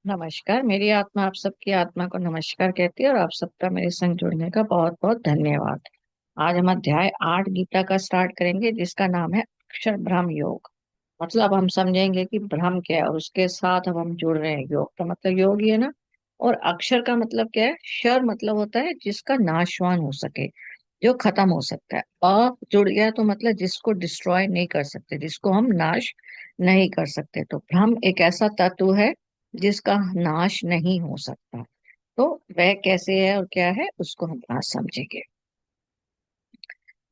नमस्कार। मेरी आत्मा आप सबकी आत्मा को नमस्कार कहती है और आप सबका मेरे संग जुड़ने का बहुत बहुत धन्यवाद। आज हम अध्याय 8 गीता का स्टार्ट करेंगे, जिसका नाम है अक्षर ब्रह्म योग। मतलब हम समझेंगे कि ब्रह्म क्या है और उसके साथ अब हम जुड़ रहे हैं। योग का मतलब योग ही है ना। और अक्षर का मतलब क्या है? शर मतलब होता है जिसका नाशवान हो सके, जो खत्म हो सकता है। जुड़ गया तो मतलब जिसको डिस्ट्रॉय नहीं कर सकते, जिसको हम नाश नहीं कर सकते। तो ब्रह्म एक ऐसा तत्व है जिसका नाश नहीं हो सकता। तो वह कैसे है और क्या है, उसको हम आज समझेंगे।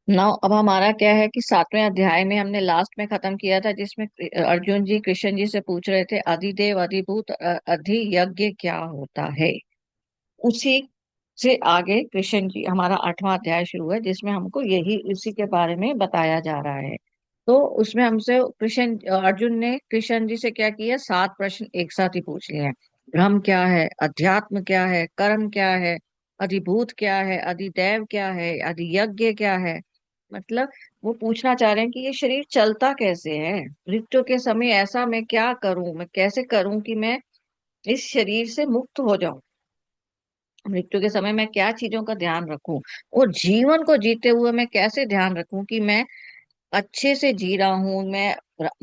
नौ अब हमारा क्या है कि 7वें अध्याय में हमने लास्ट में खत्म किया था, जिसमें अर्जुन जी कृष्ण जी से पूछ रहे थे अधिदेव अधिभूत अधियज्ञ क्या होता है। उसी से आगे कृष्ण जी हमारा 8वां अध्याय शुरू है, जिसमें हमको यही इसी के बारे में बताया जा रहा है। तो उसमें हमसे कृष्ण अर्जुन ने कृष्ण जी से क्या किया, 7 प्रश्न एक साथ ही पूछ लिए हैं। ब्रह्म क्या है, अध्यात्म क्या है, कर्म क्या है, अधिभूत क्या है, अधिदैव क्या है, अधियज्ञ क्या है। मतलब वो पूछना चाह रहे हैं कि ये शरीर चलता कैसे है, मृत्यु के समय ऐसा मैं क्या करूं, मैं कैसे करूं कि मैं इस शरीर से मुक्त हो जाऊं। मृत्यु के समय मैं क्या चीजों का ध्यान रखूं, और जीवन को जीते हुए मैं कैसे ध्यान रखूं कि मैं अच्छे से जी रहा हूं, मैं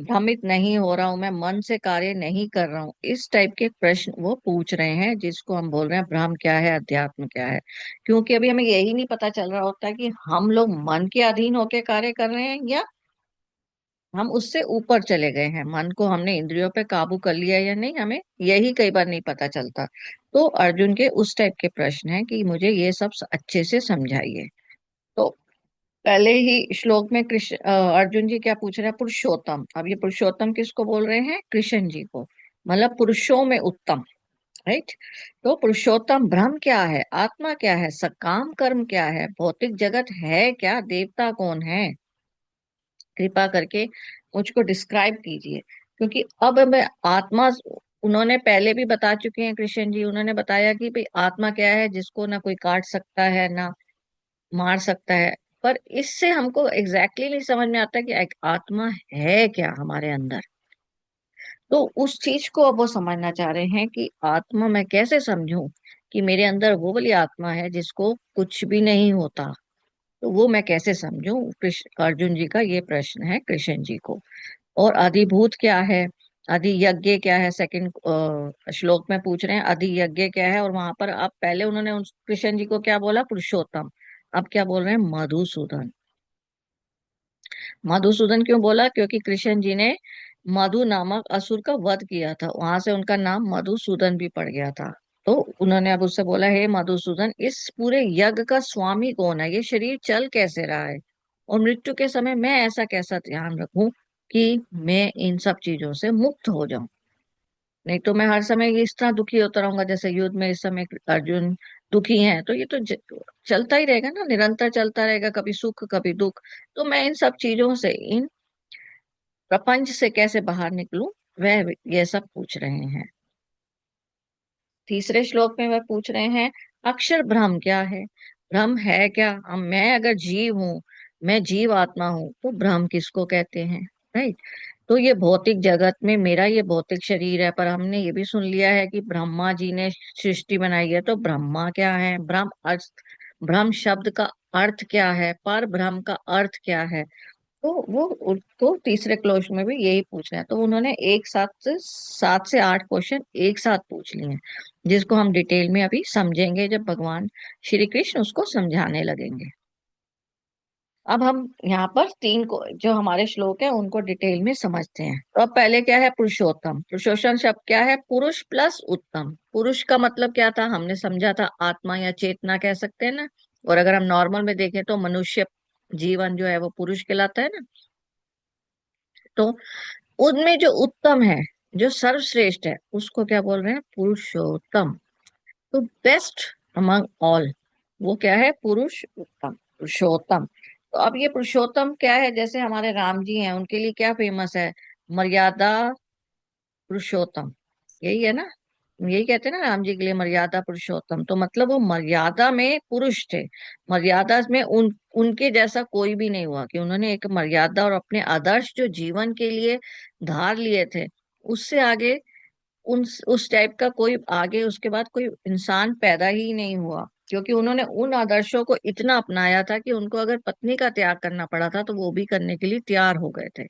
भ्रमित नहीं हो रहा हूं, मैं मन से कार्य नहीं कर रहा हूं। इस टाइप के प्रश्न वो पूछ रहे हैं, जिसको हम बोल रहे हैं ब्रह्म क्या है, अध्यात्म क्या है। क्योंकि अभी हमें यही नहीं पता चल रहा होता कि हम लोग मन के अधीन होके कार्य कर रहे हैं या हम उससे ऊपर चले गए हैं, मन को हमने इंद्रियों पे काबू कर लिया या नहीं, हमें यही कई बार नहीं पता चलता। तो अर्जुन के उस टाइप के प्रश्न हैं कि मुझे ये सब अच्छे से समझाइए। तो पहले ही श्लोक में अर्जुन जी क्या पूछ रहे हैं, पुरुषोत्तम। अब ये पुरुषोत्तम किसको बोल रहे हैं? कृष्ण जी को। मतलब पुरुषों में उत्तम, राइट। तो पुरुषोत्तम ब्रह्म क्या है, आत्मा क्या है, सकाम कर्म क्या है, भौतिक जगत है क्या, देवता कौन है। कृपा करके मुझको डिस्क्राइब कीजिए। क्योंकि अब मैं आत्मा, उन्होंने पहले भी बता चुके हैं कृष्ण जी, उन्होंने बताया कि भाई आत्मा क्या है, जिसको ना कोई काट सकता है ना मार सकता है। पर इससे हमको एग्जैक्टली नहीं समझ में आता कि एक आत्मा है क्या हमारे अंदर। तो उस चीज को अब वो समझना चाह रहे हैं कि आत्मा मैं कैसे समझूं, कि मेरे अंदर वो वाली आत्मा है जिसको कुछ भी नहीं होता। तो वो मैं कैसे समझूं, कृष्ण अर्जुन जी का ये प्रश्न है कृष्ण जी को। और अधिभूत क्या है, अधि यज्ञ क्या है, सेकंड श्लोक में पूछ रहे हैं अधि यज्ञ क्या है। और वहां पर अब पहले उन्होंने कृष्ण जी को क्या बोला, पुरुषोत्तम। अब क्या बोल रहे हैं, मधुसूदन। मधुसूदन क्यों बोला? क्योंकि कृष्ण जी ने मधु नामक असुर का वध किया था, वहां से उनका नाम मधुसूदन भी पड़ गया था। तो उन्होंने अब उससे बोला, हे मधुसूदन, इस पूरे यज्ञ का स्वामी कौन है, ये शरीर चल कैसे रहा है, और मृत्यु के समय मैं ऐसा कैसा ध्यान रखूं कि मैं इन सब चीजों से मुक्त हो जाऊं। नहीं तो मैं हर समय ये इस तरह दुखी होता रहूंगा, जैसे युद्ध में इस समय अर्जुन दुखी हैं, तो ये तो चलता ही रहेगा ना, निरंतर चलता रहेगा, कभी सुख कभी दुख। तो मैं इन सब चीजों से, इन प्रपंच से कैसे बाहर निकलूं, वह ये सब पूछ रहे हैं। तीसरे श्लोक में वह पूछ रहे हैं अक्षर ब्रह्म क्या है, ब्रह्म है क्या। हम मैं अगर जीव हूँ, मैं जीव आत्मा हूँ, तो ब्रह्म किसको कहते हैं, राइट। तो ये भौतिक जगत में मेरा ये भौतिक शरीर है, पर हमने ये भी सुन लिया है कि ब्रह्मा जी ने सृष्टि बनाई है। तो ब्रह्मा क्या है, ब्रह्म अर्थ, ब्रह्म शब्द का अर्थ क्या है, पर ब्रह्म का अर्थ क्या है। तो वो उसको तीसरे क्लोज में भी यही पूछना है। तो उन्होंने एक साथ से 7 से 8 क्वेश्चन एक साथ पूछ लिए हैं, जिसको हम डिटेल में अभी समझेंगे जब भगवान श्री कृष्ण उसको समझाने लगेंगे। अब हम यहाँ पर तीन को जो हमारे श्लोक है उनको डिटेल में समझते हैं। तो अब पहले क्या है, पुरुषोत्तम। पुरुषोत्तम शब्द क्या है, पुरुष प्लस उत्तम। पुरुष का मतलब क्या था, हमने समझा था आत्मा या चेतना कह सकते हैं ना। और अगर हम नॉर्मल में देखें तो मनुष्य जीवन जो है वो पुरुष कहलाता है ना। तो उनमें जो उत्तम है, जो सर्वश्रेष्ठ है, उसको क्या बोल रहे हैं, पुरुषोत्तम। तो बेस्ट अमंग ऑल, वो क्या है, पुरुष उत्तम, पुरुषोत्तम। तो अब ये पुरुषोत्तम क्या है, जैसे हमारे राम जी हैं, उनके लिए क्या फेमस है, मर्यादा पुरुषोत्तम, यही है ना। यही कहते हैं ना राम जी के लिए मर्यादा पुरुषोत्तम। तो मतलब वो मर्यादा में पुरुष थे। मर्यादा में उनके जैसा कोई भी नहीं हुआ, कि उन्होंने एक मर्यादा और अपने आदर्श जो जीवन के लिए धार लिए थे, उससे आगे उस टाइप का कोई आगे उसके बाद कोई इंसान पैदा ही नहीं हुआ, क्योंकि उन्होंने उन आदर्शों को इतना अपनाया था कि उनको अगर पत्नी का त्याग करना पड़ा था तो वो भी करने के लिए तैयार हो गए थे।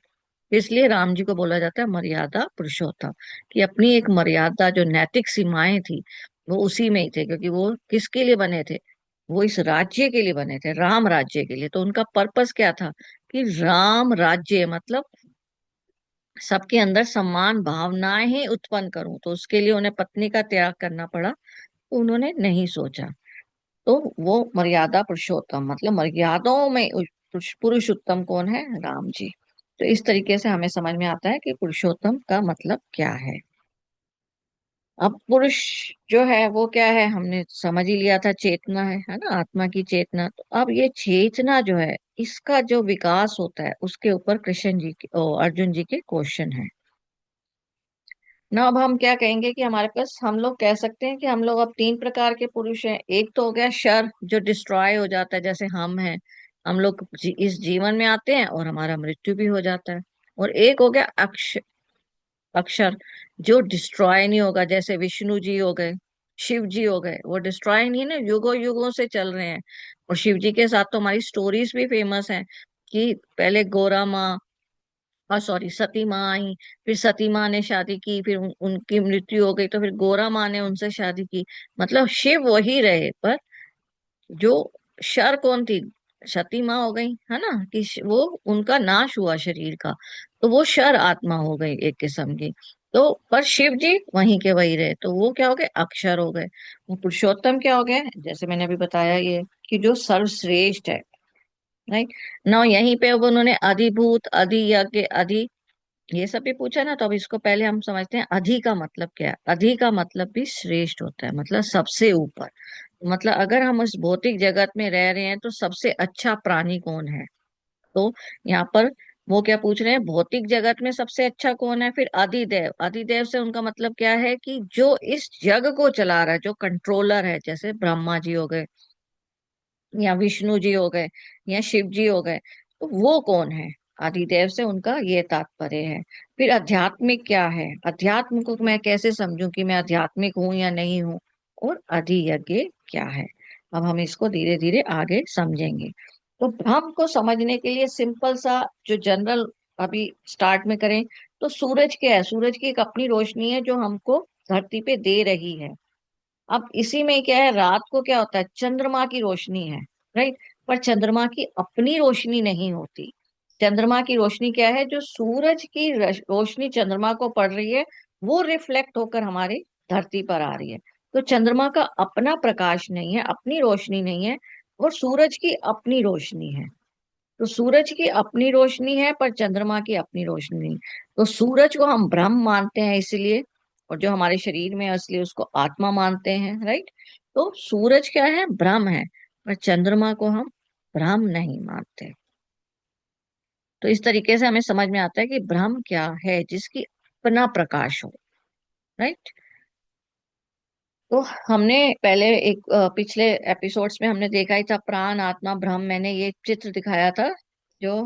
इसलिए राम जी को बोला जाता है मर्यादा पुरुषोत्तम, कि अपनी एक मर्यादा जो नैतिक सीमाएं थी वो उसी में ही थे, क्योंकि वो किसके लिए बने थे? वो इस राज्य के लिए बने थे, राम राज्य के लिए। तो उनका पर्पस क्या था? कि राम राज्य मतलब सबके अंदर समान भावनाएं ही उत्पन्न करूं, तो उसके लिए उन्हें पत्नी का त्याग करना पड़ा, तो उन्होंने नहीं सोचा। तो वो मर्यादा पुरुषोत्तम मतलब मर्यादाओं में पुरुष उत्तम कौन है? राम जी। तो इस तरीके से हमें समझ में आता है कि पुरुषोत्तम का मतलब क्या है। अब पुरुष जो है वो क्या है, हमने समझ ही लिया था, चेतना है ना, आत्मा की चेतना। तो अब ये चेतना जो है, इसका जो विकास होता है उसके ऊपर कृष्ण जी के अर्जुन जी के क्वेश्चन है ना। अब हम क्या कहेंगे कि हमारे पास, हम लोग कह सकते हैं कि हम लोग अब तीन प्रकार के पुरुष हैं। एक तो हो गया शर, जो डिस्ट्रॉय हो जाता है, जैसे हम हैं। हम लोग इस जीवन में आते हैं और हमारा मृत्यु भी हो जाता है। और एक हो गया अक्षर, जो डिस्ट्रॉय नहीं होगा, जैसे विष्णु जी हो गए, शिव जी हो गए, वो डिस्ट्रॉय नहीं है ना, युगों युगों से चल रहे हैं। और शिव जी के साथ तो हमारी स्टोरीज भी फेमस हैं, कि पहले गोरा माँ, और सॉरी सती माँ आई, फिर सती माँ ने शादी की, फिर उनकी मृत्यु हो गई, तो फिर गोरा माँ ने उनसे शादी की। मतलब शिव वही रहे, पर जो शर कौन थी? सती माँ हो गई, है ना, कि वो उनका नाश हुआ शरीर का, तो वो शर आत्मा हो गई एक किस्म की। तो पर शिव जी वहीं के वही रहे, तो वो क्या हो गए? अक्षर हो गए। वो पुरुषोत्तम क्या हो गए? जैसे मैंने अभी बताया, ये कि जो सर्वश्रेष्ठ है। राइट ना, यहीं पे अब उन्होंने अधिभूत, अधियज्ञ, अधि, ये सब भी पूछा ना, तो अब इसको पहले हम समझते हैं अधि का मतलब क्या है। अधि का मतलब भी श्रेष्ठ होता है, मतलब सबसे ऊपर। मतलब अगर हम इस भौतिक जगत में रह रहे हैं तो सबसे अच्छा प्राणी कौन है? तो यहाँ पर वो क्या पूछ रहे हैं, भौतिक जगत में सबसे अच्छा कौन है? फिर अधिदेव, अधिदेव से उनका मतलब क्या है? कि जो इस जग को चला रहा है, जो कंट्रोलर है, जैसे ब्रह्मा जी हो गए, या विष्णु जी हो गए, या शिव जी हो गए, तो वो कौन है? आदिदेव से उनका ये तात्पर्य है। फिर आध्यात्मिक क्या है? अध्यात्म को मैं कैसे समझूं कि मैं आध्यात्मिक हूं या नहीं हूं? और अधियज्ञ क्या है? अब हम इसको धीरे धीरे आगे समझेंगे। तो ब्रह्म को समझने के लिए सिंपल सा जो जनरल अभी स्टार्ट में करें, तो सूरज क्या है? सूरज की एक अपनी रोशनी है जो हमको धरती पे दे रही है। अब इसी में क्या है, रात को क्या होता है? चंद्रमा की रोशनी है। राइट। पर चंद्रमा की अपनी रोशनी नहीं होती। चंद्रमा की रोशनी क्या है? जो सूरज की रोशनी चंद्रमा को पड़ रही है, वो रिफ्लेक्ट होकर हमारे धरती पर आ रही है। तो चंद्रमा का अपना प्रकाश नहीं है, अपनी रोशनी नहीं है, और सूरज की अपनी रोशनी है। तो सूरज की अपनी रोशनी है पर चंद्रमा की अपनी रोशनी नहीं। तो सूरज को हम ब्रह्म मानते हैं इसलिए, और जो हमारे शरीर में है इसलिए उसको आत्मा मानते हैं। राइट। तो सूरज क्या है? ब्रह्म है। पर चंद्रमा को हम ब्रह्म नहीं मानते। तो इस तरीके से हमें समझ में आता है कि ब्रह्म क्या है, जिसकी अपना प्रकाश हो। राइट। तो हमने पहले एक पिछले एपिसोड्स में हमने देखा ही था, प्राण आत्मा ब्रह्म, मैंने ये चित्र दिखाया था जो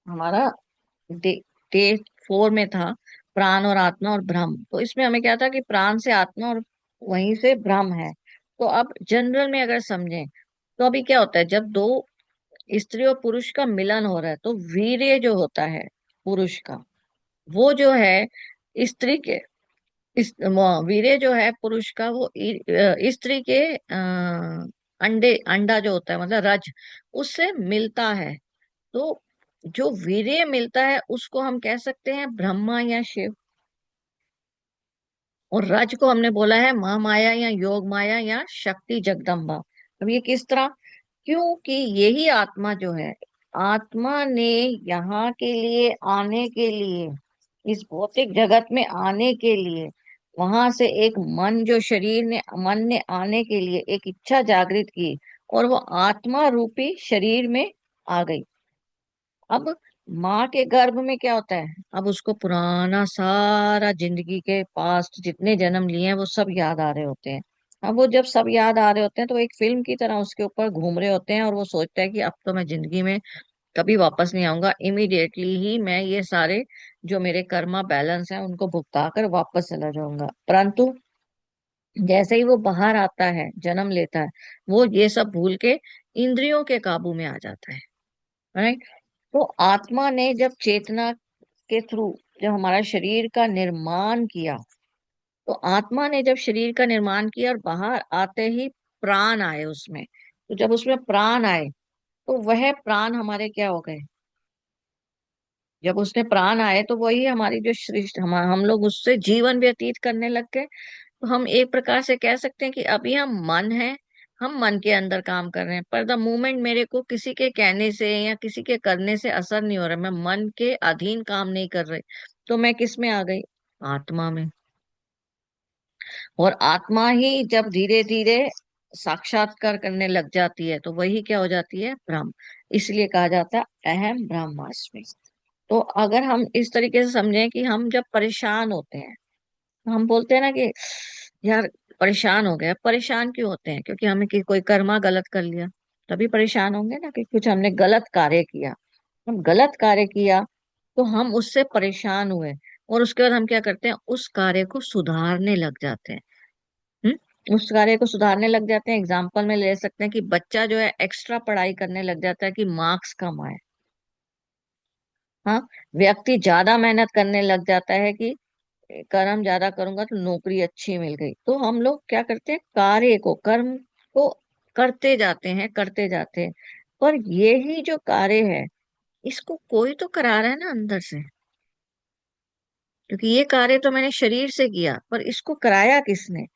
हमारा डे डे 4 में था, प्राण और आत्मा और ब्रह्म। तो इसमें हमें क्या था कि प्राण से आत्मा और वहीं से ब्रह्म है। तो अब जनरल में अगर समझें, तो अभी क्या होता है, जब दो स्त्री और पुरुष का मिलन हो रहा है, तो वीर्य जो होता है पुरुष का, वो जो है स्त्री के, वीर्य जो है पुरुष का, वो स्त्री के अंडे, अंडा जो होता है मतलब रज, उससे मिलता है। तो जो वीर्य मिलता है उसको हम कह सकते हैं ब्रह्मा या शिव। और रज को हमने बोला है महामाया या योग माया या शक्ति जगदम्बा। अब ये किस तरह? क्योंकि यही आत्मा जो है, आत्मा ने यहाँ के लिए आने के लिए, इस भौतिक जगत में आने के लिए, वहां से एक मन, जो शरीर ने, मन ने आने के लिए एक इच्छा जागृत की, और वो आत्मा रूपी शरीर में आ गई। अब माँ के गर्भ में क्या होता है? अब उसको पुराना सारा जिंदगी के पास्ट जितने जन्म लिए हैं वो सब याद आ रहे होते हैं। अब वो जब सब याद आ रहे होते हैं तो वो एक फिल्म की तरह उसके ऊपर घूम रहे होते हैं, और वो सोचता है कि अब तो मैं जिंदगी में कभी वापस नहीं आऊंगा, इमीडिएटली ही मैं ये सारे जो मेरे कर्मा बैलेंस है उनको भुगता कर वापस चला जाऊंगा। परंतु जैसे ही वो बाहर आता है, जन्म लेता है, वो ये सब भूल के इंद्रियों के काबू में आ जाता है। राइट। तो आत्मा ने जब चेतना के थ्रू जब हमारा शरीर का निर्माण किया, तो आत्मा ने जब शरीर का निर्माण किया और बाहर आते ही प्राण आए उसमें, तो जब उसमें प्राण आए तो वह प्राण हमारे क्या हो गए? जब उसने प्राण आए तो वही हमारी जो सृष्टि, हम लोग उससे जीवन व्यतीत करने लग गए। तो हम एक प्रकार से कह सकते हैं कि अभी हम मन है, हम मन के अंदर काम कर रहे हैं, पर द मोमेंट मेरे को किसी के कहने से या किसी के करने से असर नहीं हो रहा, मैं मन के अधीन काम नहीं कर रही, तो मैं किस में आ गई? आत्मा में। और आत्मा ही जब धीरे धीरे साक्षात्कार करने लग जाती है तो वही क्या हो जाती है? ब्रह्म। इसलिए कहा जाता है अहम ब्रह्मास्मि। तो अगर हम इस तरीके से समझें कि हम जब परेशान होते हैं, हम बोलते हैं ना कि यार परेशान हो गए। परेशान क्यों होते हैं? क्योंकि हमें कोई कर्मा गलत कर लिया, तभी परेशान होंगे ना, कि कुछ हमने गलत कार्य किया। हम गलत कार्य किया तो हम उससे परेशान हुए, और उसके बाद हम क्या करते हैं? उस कार्य को सुधारने लग जाते हैं। उस कार्य को सुधारने लग जाते हैं। एग्जाम्पल में ले सकते हैं कि बच्चा जो है एक्स्ट्रा पढ़ाई करने लग जाता है कि मार्क्स कम आए। हाँ। व्यक्ति ज्यादा मेहनत करने लग जाता है कि कर्म ज्यादा करूंगा तो नौकरी अच्छी मिल गई। तो हम लोग क्या करते हैं? कार्य को, कर्म को करते जाते हैं, करते जाते हैं। पर ये ही जो कार्य है, इसको कोई तो करा रहा है ना अंदर से। क्योंकि ये कार्य तो मैंने शरीर से किया, पर इसको कराया किसने?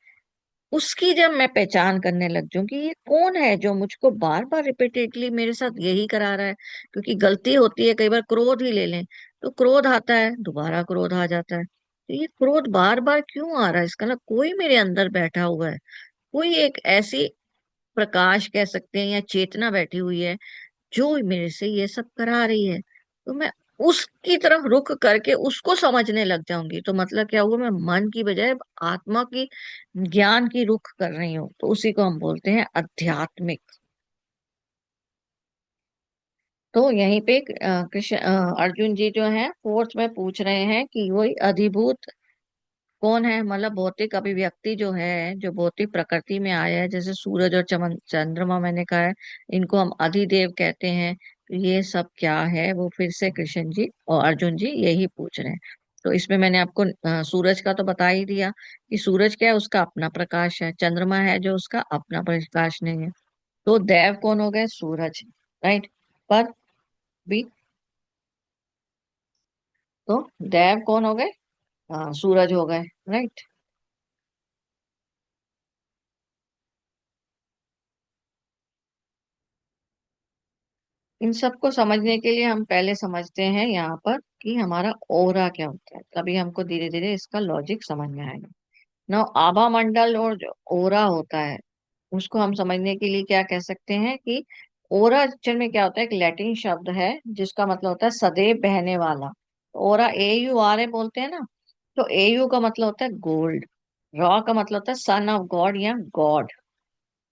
उसकी जब मैं पहचान करने लग जाऊं कि ये कौन है जो मुझको बार बार रिपीटेडली मेरे साथ यही करा रहा है। क्योंकि गलती होती है, कई बार क्रोध ही ले लें, तो क्रोध आता है, दोबारा क्रोध आ जाता है। तो ये क्रोध बार बार क्यों आ रहा है? इसका ना कोई मेरे अंदर बैठा हुआ है, कोई एक ऐसी प्रकाश कह सकते हैं या चेतना बैठी हुई है जो मेरे से ये सब करा रही है। तो मैं उसकी तरफ रुख करके उसको समझने लग जाऊंगी, तो मतलब क्या हुआ? मैं मन की बजाय आत्मा की, ज्ञान की रुख कर रही हूँ। तो उसी को हम बोलते हैं आध्यात्मिक। तो यहीं पे कृष्ण अर्जुन जी जो है फोर्थ में पूछ रहे हैं कि वही अधिभूत कौन है। मतलब भौतिक अभिव्यक्ति जो है, जो भौतिक प्रकृति में आया है, जैसे सूरज और चंद्रमा मैंने कहा है, इनको हम अधिदेव कहते हैं। तो ये सब क्या है, वो फिर से कृष्ण जी और अर्जुन जी यही पूछ रहे हैं। तो इसमें मैंने आपको सूरज का तो बता ही दिया कि सूरज क्या है, उसका अपना प्रकाश है। चंद्रमा है जो उसका अपना प्रकाश नहीं है। तो देव कौन हो गए? सूरज। राइट। पर भी, तो देव कौन हो गए? सूरज हो गए। राइट। इन सबको समझने के लिए हम पहले समझते हैं यहाँ पर कि हमारा ओरा क्या होता है, तभी हमको धीरे धीरे इसका लॉजिक समझ में आएगा। ना आभा मंडल और जो ओरा होता है, उसको हम समझने के लिए क्या कह सकते हैं कि ओरा एक्चुअल में क्या होता है? एक लैटिन शब्द है जिसका मतलब होता है सदैव बहने वाला। ओरा AURA बोलते हैं ना। तो AU का मतलब होता है गोल्ड, रॉ का मतलब होता है सन ऑफ गॉड या गॉड।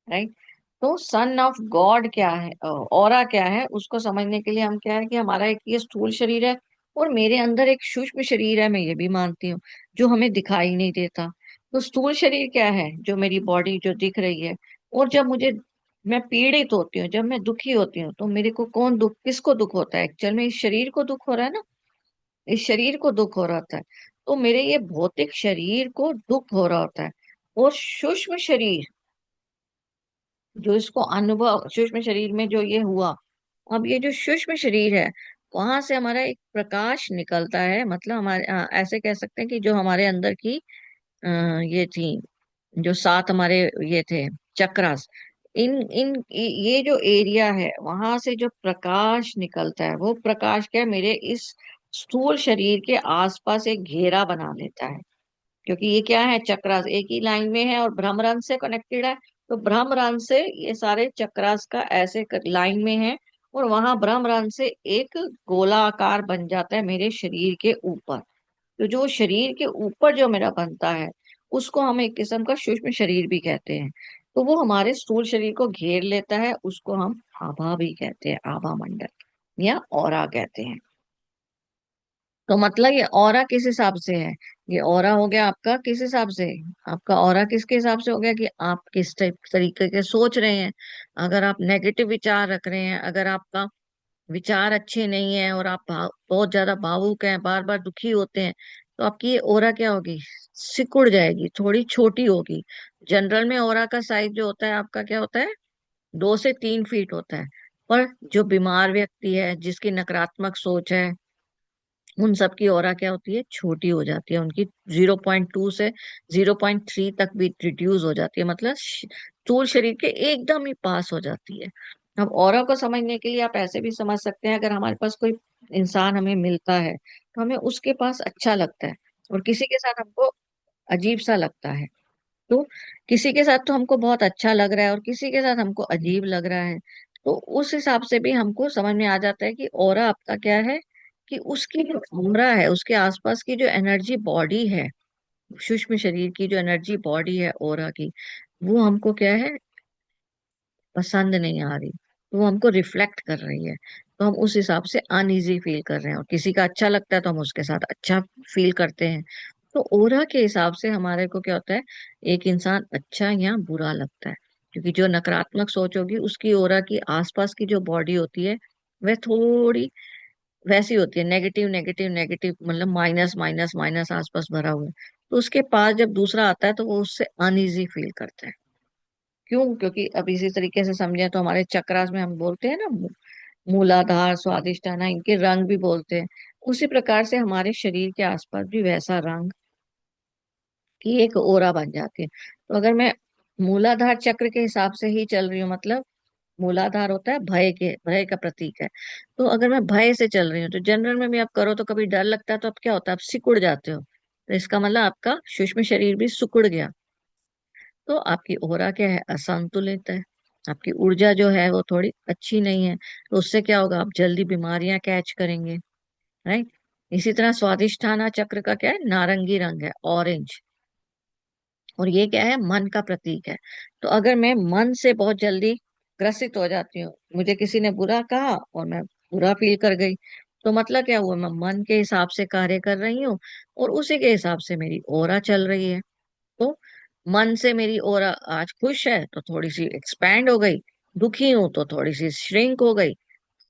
राइट। तो सन ऑफ गॉड क्या है, औरा क्या है, उसको समझने के लिए हम क्या है कि हमारा एक ये स्थूल शरीर है, और मेरे अंदर एक सूक्ष्म शरीर है, मैं ये भी मानती हूँ, जो हमें दिखाई नहीं देता। तो स्थूल शरीर क्या है? जो मेरी बॉडी जो दिख रही है। और जब मुझे, मैं पीड़ित होती हूँ, जब मैं दुखी होती हूँ, तो मेरे को कौन दुख, किसको दुख होता है? एक्चुअल में इस शरीर को दुख हो रहा है ना, इस शरीर को दुख हो रहा होता है। तो मेरे ये भौतिक शरीर को दुख हो रहा होता है। और सूक्ष्म शरीर, जो इसको अनुभव सूक्ष्म शरीर में जो ये हुआ, अब ये जो सूक्ष्म शरीर है, वहां से हमारा एक प्रकाश निकलता है। मतलब हमारे ऐसे कह सकते हैं कि जो हमारे अंदर की ये थी, जो सात हमारे ये थे चक्रास, इन इन ये जो एरिया है, वहां से जो प्रकाश निकलता है, वो प्रकाश क्या है? मेरे इस स्थूल शरीर के आसपास एक घेरा बना लेता है। क्योंकि ये क्या है? चक्रास एक ही लाइन में है और भ्रमरंध्र से कनेक्टेड है। तो भ्रमरंध्र से ये सारे चक्रास का ऐसे लाइन में है, और वहां भ्रमरंध्र से एक गोलाकार बन जाता है मेरे शरीर के ऊपर। तो जो शरीर के ऊपर जो मेरा बनता है, उसको हम एक किस्म का सूक्ष्म शरीर भी कहते हैं। तो वो हमारे स्थूल शरीर को घेर लेता है, उसको हम आभा भी कहते हैं, आभा मंडल। या ऑरा कहते हैं। तो मतलब ये ऑरा किस हिसाब से है? ये ऑरा हो गया आपका किस हिसाब से? आपका ऑरा किसके हिसाब से हो गया कि आप किस टाइप तरीके के सोच रहे हैं। अगर आप नेगेटिव विचार रख रहे हैं, अगर आपका विचार अच्छे नहीं है और आप बहुत ज्यादा भावुक हैं, बार बार दुखी होते हैं, तो आपकी ये ओरा क्या होगी? सिकुड़ जाएगी, थोड़ी छोटी होगी। जनरल में ओरा का साइज जो होता है आपका क्या होता है? 2 से 3 फीट होता है। पर जो बीमार व्यक्ति है, जिसकी नकारात्मक सोच है, उन सब की ऑरा क्या होती है? छोटी हो जाती है। उनकी 0.2 से 0.3 तक भी रिड्यूस हो जाती है, मतलब स्थूल शरीर के एकदम ही पास हो जाती है। अब ऑरा को समझने के लिए आप ऐसे भी समझ सकते हैं, अगर हमारे पास कोई इंसान हमें मिलता है तो हमें उसके पास अच्छा लगता है, और किसी के साथ हमको अजीब सा लगता है। तो किसी के साथ तो हमको बहुत अच्छा लग रहा है और किसी के साथ हमको अजीब लग रहा है। तो उस हिसाब से भी हमको समझ में आ जाता है कि ऑरा आपका क्या है, कि उसकी जो ऑरा है, उसके आसपास की जो एनर्जी बॉडी है, सूक्ष्म शरीर की जो एनर्जी बॉडी है ऑरा की, वो हमको क्या है? पसंद नहीं आ रही। तो वो हमको रिफ्लेक्ट कर रही है। तो हम उस हिसाब से अनईजी फील कर रहे हैं, और किसी का अच्छा लगता है तो हम उसके साथ अच्छा फील करते हैं। तो ओरा के हिसाब से हमारे को क्या होता है? एक इंसान अच्छा या बुरा लगता है। क्योंकि जो नकारात्मक सोच होगी, उसकी ओरा की आसपास की जो बॉडी होती है, वह थोड़ी वैसी होती है, नेगेटिव नेगेटिव नेगेटिव, मतलब माइनस माइनस माइनस आसपास भरा हुआ है। तो उसके पास जब दूसरा आता है तो वो उससे अनईजी फील करता है। क्यों? क्योंकि अब इसी तरीके से समझे तो हमारे चक्रास में हम बोलते हैं ना, मूलाधार, स्वादिष्ठान, इनके रंग भी बोलते हैं। उसी प्रकार से हमारे शरीर के आसपास भी वैसा रंग की एक ओरा बन जाती है। तो अगर मैं मूलाधार चक्र के हिसाब से ही चल रही हूँ, मतलब मूलाधार होता है भय का प्रतीक है। तो अगर मैं भय से चल रही हूँ, तो जनरल में भी आप करो तो कभी डर लगता है तो आप क्या होता है? आप सिकुड़ जाते हो। तो इसका मतलब आपका सूक्ष्म शरीर भी सिकुड़ गया। तो आपकी ओरा क्या है? असंतुलित है। आपकी ऊर्जा जो है वो थोड़ी अच्छी नहीं है। तो उससे क्या होगा? आप जल्दी बीमारियां कैच करेंगे। राइट। इसी तरह स्वादिष्ठाना चक्र का क्या है? नारंगी रंग है, ऑरेंज। और ये क्या है? मन का प्रतीक है। तो अगर मैं मन से बहुत जल्दी ग्रसित हो जाती हूँ, मुझे किसी ने बुरा कहा और मैं बुरा फील कर गई, तो मतलब क्या हुआ? मैं मन के हिसाब से कार्य कर रही हूँ, और उसी के हिसाब से मेरी ओरा चल रही है। तो मन से मेरी ओरा आज खुश है तो थोड़ी सी एक्सपैंड हो गई, दुखी हूं तो थोड़ी सी श्रिंक हो गई।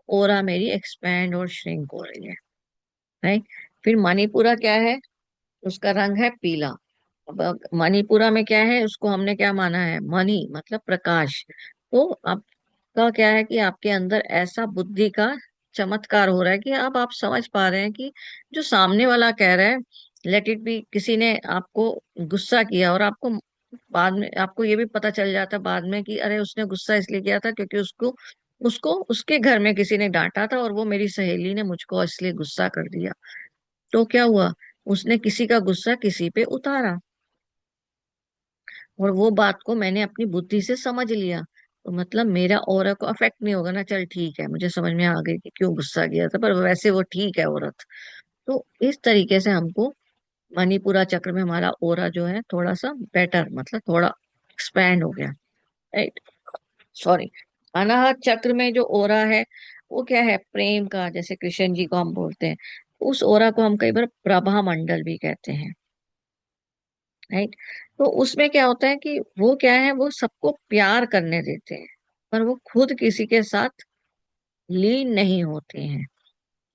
ओरा मेरी एक्सपैंड और श्रिंक हो रही है। राइट। फिर मणिपुरा क्या है? उसका रंग है पीला। अब मणिपुरा में क्या है? उसको हमने क्या माना है? मणि मतलब प्रकाश। तो आपका क्या है कि आपके अंदर ऐसा बुद्धि का चमत्कार हो रहा है कि अब आप समझ पा रहे हैं कि जो सामने वाला कह रहा है, लेट इट बी, किसी ने आपको गुस्सा किया और आपको बाद में आपको ये भी पता चल जाता है बाद में कि अरे उसने गुस्सा इसलिए किया था क्योंकि उसको उसको उसके घर में किसी ने डांटा था, और वो मेरी सहेली ने मुझको इसलिए गुस्सा कर दिया। तो क्या हुआ? उसने किसी का गुस्सा किसी पे उतारा, और वो बात को मैंने अपनी बुद्धि से समझ लिया। तो मतलब मेरा ऑरा को अफेक्ट नहीं होगा ना। चल ठीक है, मुझे समझ में आ गई कि क्यों गुस्सा किया था, पर वैसे वो ठीक है औरत। तो इस तरीके से हमको मणिपुरा चक्र में हमारा ओरा जो है थोड़ा सा बेटर, मतलब थोड़ा एक्सपैंड हो गया। राइट। सॉरी। अनाहत चक्र में जो ओरा है वो क्या है? प्रेम का, जैसे कृष्ण जी को हम बोलते हैं। उस ओरा को हम कई बार प्रभा मंडल भी कहते हैं। राइट। तो उसमें क्या होता है कि वो क्या है? वो सबको प्यार करने देते हैं, पर वो खुद किसी के साथ लीन नहीं होते हैं।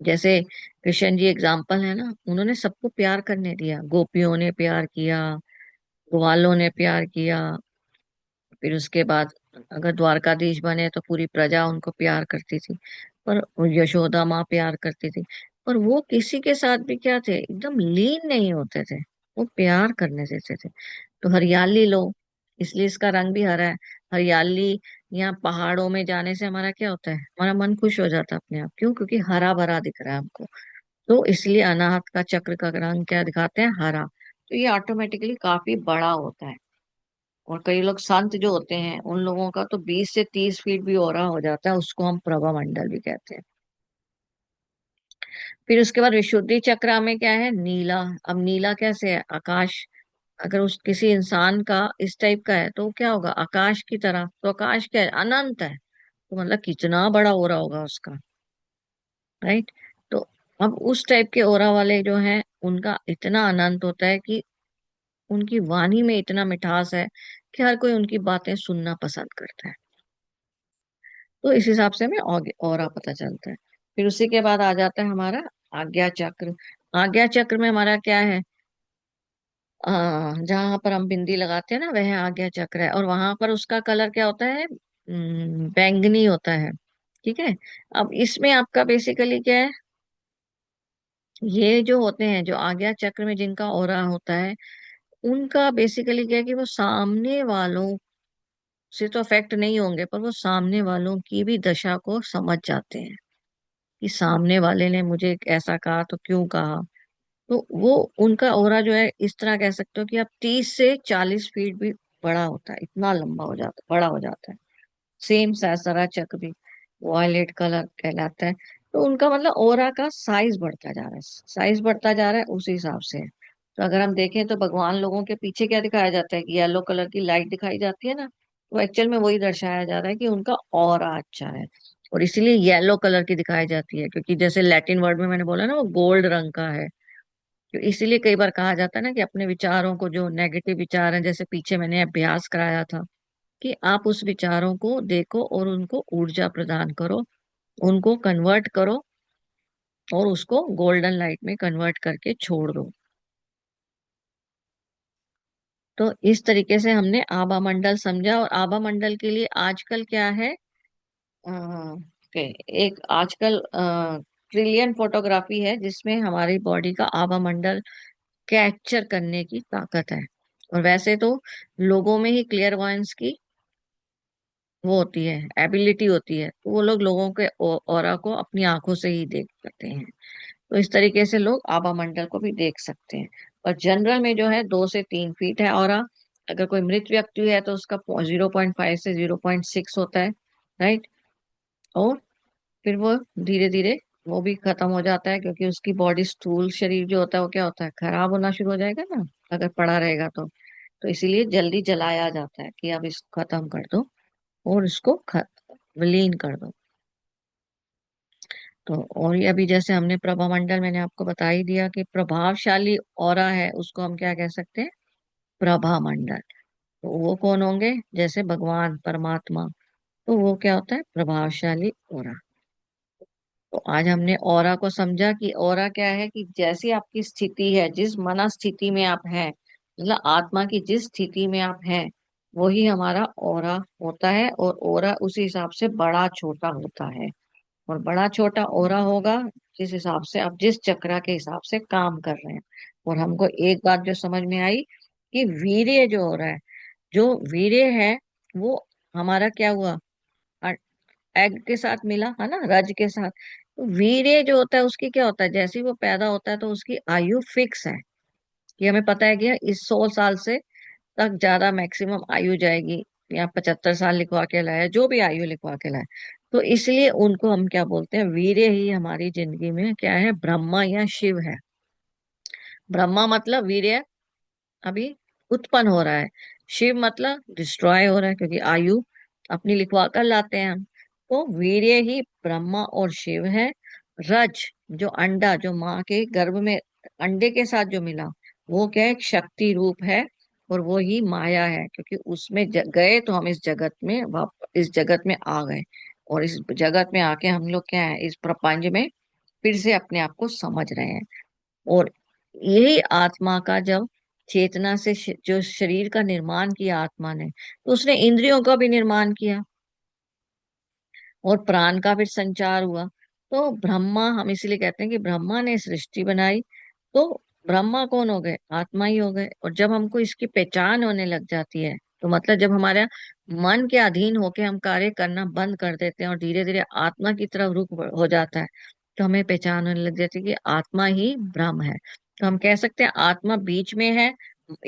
जैसे कृष्ण जी एग्जाम्पल है ना, उन्होंने सबको प्यार करने दिया। गोपियों ने प्यार किया, ग्वालों ने प्यार किया। फिर उसके बाद अगर द्वारकाधीश बने तो पूरी प्रजा उनको प्यार करती थी। पर यशोदा माँ प्यार करती थी। पर वो किसी के साथ भी क्या थे? एकदम लीन नहीं होते थे। वो प्यार करने देते थे। तो हरियाली लो, इसलिए इसका रंग भी हरा है। हरियाली या पहाड़ों में जाने से हमारा क्या होता है? हमारा मन खुश हो जाता है अपने आप। क्यों? क्योंकि हरा भरा दिख रहा है हमको। तो इसलिए अनाहत का चक्र का रंग क्या दिखाते हैं? हरा। तो ये ऑटोमेटिकली काफी बड़ा होता है। और कई लोग संत जो होते हैं, उन लोगों का तो 20 से 30 फीट भी औरा हो जाता है, उसको हम प्रभा मंडल भी कहते हैं। फिर उसके बाद विशुद्धि चक्र में क्या है? नीला। अब नीला कैसे है? आकाश। अगर उस किसी इंसान का इस टाइप का है तो क्या होगा? आकाश की तरह। तो आकाश क्या है? अनंत है। तो मतलब कितना बड़ा हो रहा होगा उसका। राइट। तो अब उस टाइप के ओरा वाले जो हैं उनका इतना आनंद होता है कि उनकी वाणी में इतना मिठास है कि हर कोई उनकी बातें सुनना पसंद करता है। तो इस हिसाब से हमें औरा पता चलता है। फिर उसी के बाद आ जाता है हमारा आज्ञा चक्र। आज्ञा चक्र में हमारा क्या है, जहां पर हम बिंदी लगाते हैं ना, वह आज्ञा चक्र है, और वहां पर उसका कलर क्या होता है, बैंगनी होता है। ठीक है। अब इसमें आपका बेसिकली क्या है, ये जो होते हैं, जो आज्ञा चक्र में जिनका ऑरा होता है, उनका बेसिकली क्या है कि वो सामने वालों से तो अफेक्ट नहीं होंगे, पर वो सामने वालों की भी दशा को समझ जाते हैं कि सामने वाले ने मुझे ऐसा कहा तो क्यों कहा। तो वो उनका ऑरा जो है, इस तरह कह सकते हो कि आप 30 से 40 फीट भी बड़ा होता है, इतना लंबा हो जाता है, बड़ा हो जाता है। सेम सहस्रा चक्र भी वॉयलेट कलर कहलाता है। तो उनका मतलब ओरा का साइज बढ़ता जा रहा है, साइज बढ़ता जा रहा है उस हिसाब से। तो अगर हम देखें तो भगवान लोगों के पीछे क्या दिखाया जाता है कि येलो कलर की लाइट दिखाई जाती है ना, तो एक्चुअल में वही दर्शाया जा रहा है कि उनका ऑरा अच्छा है। और इसीलिए येलो कलर की दिखाई जाती है, क्योंकि जैसे लैटिन वर्ड में मैंने बोला ना, वो गोल्ड रंग का है। तो इसीलिए कई बार कहा जाता है ना कि अपने विचारों को, जो नेगेटिव विचार हैं, जैसे पीछे मैंने अभ्यास कराया था, कि आप उस विचारों को देखो और उनको ऊर्जा प्रदान करो, उनको कन्वर्ट करो, और उसको गोल्डन लाइट में कन्वर्ट करके छोड़ दो। तो इस तरीके से हमने आभा मंडल समझा। और आभा मंडल के लिए आजकल क्या है, के एक आजकल ट्रिलियन फोटोग्राफी है जिसमें हमारी बॉडी का आभा मंडल कैप्चर करने की ताकत है। और वैसे तो लोगों में ही क्लियर की वो होती है, एबिलिटी होती है, तो वो लोग लोगों के ऑरा को अपनी आंखों से ही देख सकते हैं। तो इस तरीके से लोग आभा मंडल को भी देख सकते हैं। और जनरल में जो है 2 से 3 फीट है ऑरा। अगर कोई मृत व्यक्ति है तो उसका 0.5 से 0.6 होता है। राइट। और फिर वो धीरे धीरे वो भी खत्म हो जाता है, क्योंकि उसकी बॉडी, स्थूल शरीर जो होता है वो क्या होता है, खराब होना शुरू हो जाएगा ना अगर पड़ा रहेगा तो इसीलिए जल्दी जलाया जाता है कि अब इसको खत्म कर दो और इसको विलीन कर दो। तो और ये अभी जैसे हमने प्रभा मंडल, मैंने आपको बता ही दिया कि प्रभावशाली ऑरा है, उसको हम क्या कह सकते हैं, प्रभा मंडल। तो वो कौन होंगे, जैसे भगवान परमात्मा, तो वो क्या होता है, प्रभावशाली ऑरा। तो आज हमने ऑरा को समझा कि ऑरा क्या है, कि जैसी आपकी स्थिति है, जिस मना स्थिति में आप हैं, मतलब आत्मा की जिस स्थिति में आप हैं, वही हमारा ऑरा होता है। और ऑरा उसी हिसाब से बड़ा छोटा होता है। और बड़ा छोटा ओरा होगा जिस हिसाब से आप जिस चक्रा के हिसाब से काम कर रहे हैं। और हमको एक बात जो समझ में आई कि वीर्य जो हो रहा है, जो वीर्य है, वो हमारा क्या हुआ, एग के साथ मिला है ना, रज के साथ। तो वीर्य जो होता है उसकी क्या होता है, जैसे ही वो पैदा होता है तो उसकी आयु फिक्स है, कि हमें पता है कि इस 100 साल से तक ज्यादा मैक्सिमम आयु जाएगी, या 75 साल लिखवा के लाया, जो भी आयु लिखवा के लाए। तो इसलिए उनको हम क्या बोलते हैं, वीर्य ही हमारी जिंदगी में क्या है, ब्रह्मा या शिव है। ब्रह्मा मतलब वीर्य अभी उत्पन्न हो रहा है, शिव मतलब डिस्ट्रॉय हो रहा है, क्योंकि आयु अपनी लिखवा कर लाते हैं हम। तो वीर्य ही ब्रह्मा और शिव है। रज, जो अंडा, जो माँ के गर्भ में अंडे के साथ जो मिला, वो क्या है, एक शक्ति रूप है। और वो ही माया है, क्योंकि उसमें गए तो हम इस जगत में इस जगत में आ गए। और इस जगत में आके हम लोग क्या है, इस प्रपंच में फिर से अपने आप को समझ रहे हैं। और यही आत्मा का जब चेतना से जो शरीर का निर्माण किया आत्मा ने, तो उसने इंद्रियों का भी निर्माण किया, और प्राण का फिर संचार हुआ। तो ब्रह्मा, हम इसीलिए कहते हैं कि ब्रह्मा ने सृष्टि बनाई। तो ब्रह्मा कौन हो गए, आत्मा ही हो गए। और जब हमको इसकी पहचान होने लग जाती है, तो मतलब जब हमारा मन के अधीन होके हम कार्य करना बंद कर देते हैं और धीरे धीरे आत्मा की तरफ रुख हो जाता है, तो हमें पहचान होने लग जाती है कि आत्मा ही ब्रह्म है। तो हम कह सकते हैं आत्मा बीच में है।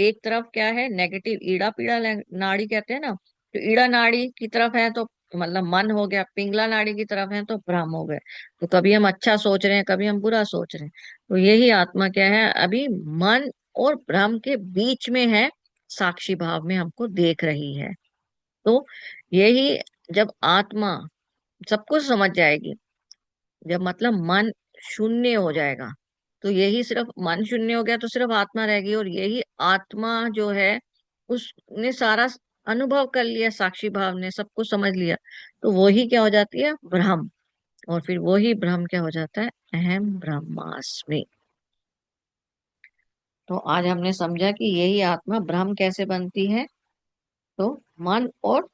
एक तरफ क्या है, नेगेटिव ईड़ा पीड़ा नाड़ी कहते हैं ना, तो ईड़ा नाड़ी की तरफ है तो मतलब मन हो गया, पिंगला नाड़ी की तरफ है तो भ्रम हो गए। तो कभी हम अच्छा सोच रहे हैं, कभी हम बुरा सोच रहे हैं। तो यही आत्मा क्या है, अभी मन और भ्रम के बीच में है, साक्षी भाव में हमको देख रही है। तो यही, जब आत्मा सब कुछ समझ जाएगी, जब मतलब मन शून्य हो जाएगा, तो यही सिर्फ मन शून्य हो गया तो सिर्फ आत्मा रहेगी, और यही आत्मा जो है उसने सारा अनुभव कर लिया, साक्षी भाव ने सब कुछ समझ लिया, तो वही क्या हो जाती है, ब्रह्म। और फिर वही ब्रह्म क्या हो जाता है, अहम ब्रह्मास्मि। तो आज हमने समझा कि यही आत्मा ब्रह्म कैसे बनती है। तो मन और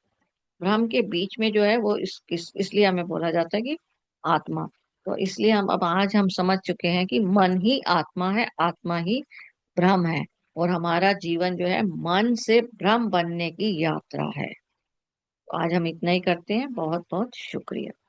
ब्रह्म के बीच में जो है वो इसलिए हमें बोला जाता है कि आत्मा। तो इसलिए हम अब आज हम समझ चुके हैं कि मन ही आत्मा है, आत्मा ही ब्रह्म है, और हमारा जीवन जो है मन से ब्रह्म बनने की यात्रा है। तो आज हम इतना ही करते हैं। बहुत बहुत शुक्रिया।